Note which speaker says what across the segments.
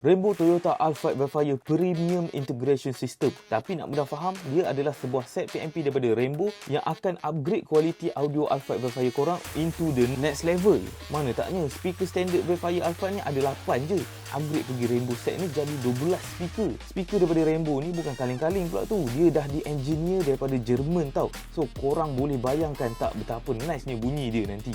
Speaker 1: Rainbow Toyota Alphard Vellfire Premium Integration System. Tapi nak mudah faham, dia adalah sebuah set PMP daripada Rainbow yang akan upgrade kualiti audio Alphard Vellfire korang into the next level. Mana taknya, speaker standard Vellfire Alphard ni ada 8 je. Upgrade pergi Rainbow set ni jadi 12 speaker. Speaker daripada Rainbow ni bukan kaleng-kaleng pula tu. Dia dah di-engineer daripada Jerman tau. So, korang boleh bayangkan tak betapa nice-nya bunyi dia nanti.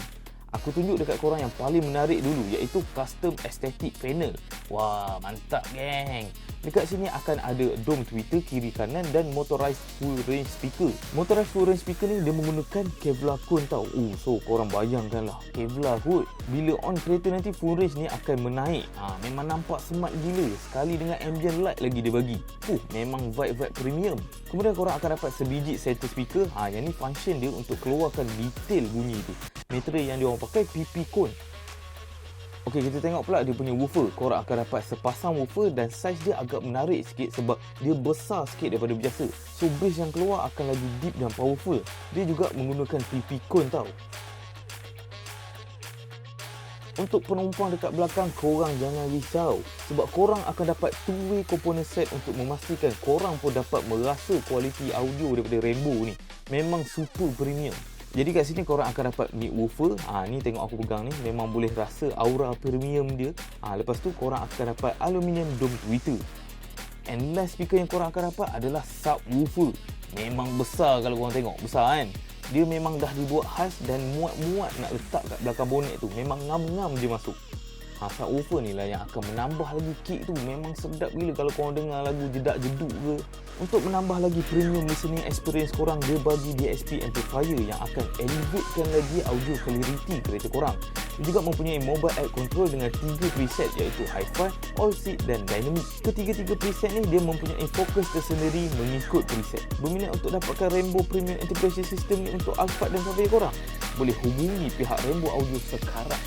Speaker 1: Aku tunjuk dekat korang yang paling menarik dulu, iaitu custom aesthetic panel. Wah, mantap geng. Dekat sini akan ada dome tweeter kiri kanan dan motorized full range speaker. Motorized full range speaker ni dia menggunakan Kevlar cone tau. So korang bayangkanlah, Kevlar kot. Bila on kereta nanti full range ni akan menaik. Memang nampak smart gila. Sekali dengan ambient light lagi dia bagi. Memang vibe-vibe premium. Kemudian korang akan dapat sebiji center speaker. Yang ni function dia untuk keluarkan detail bunyi tu. Material yang dia orang pakai PP cone. Okey, kita tengok pula dia punya woofer. Korang akan dapat sepasang woofer dan saiz dia agak menarik sikit sebab dia besar sikit daripada biasa. So bass yang keluar akan lagi deep dan powerful. Dia juga menggunakan PP cone tau. Untuk penumpang dekat belakang, korang jangan risau sebab korang akan dapat two-way component set untuk memastikan korang pun dapat merasa kualiti audio daripada Rainbow ni. Memang super premium. Jadi kat sini korang akan dapat mid woofer. Ni tengok aku pegang ni, memang boleh rasa aura premium dia. Lepas tu korang akan dapat aluminium dome tweeter. And last speaker yang korang akan dapat adalah subwoofer. Memang besar kalau korang tengok, besar kan? Dia memang dah dibuat khas dan muat-muat nak letak kat belakang bonet tu. Memang ngam-ngam je masuk. Subwoofer ni lah yang akan menambah lagi kick tu. Memang sedap gila kalau korang dengar lagu jedak-jeduk ke. Untuk menambah lagi premium listening experience korang, dia bagi DSP amplifier yang akan elevatekan lagi audio clarity kereta korang. Dia juga mempunyai mobile app control dengan 3 preset iaitu Hi-Fi, All Seat dan Dynamic. Ketiga-tiga preset ni dia mempunyai fokus tersendiri mengikut preset. Berminat untuk dapatkan Rainbow Premium Integration System ni untuk Alphard dan Vellfire korang? Boleh hubungi pihak Rainbow Audio sekarang.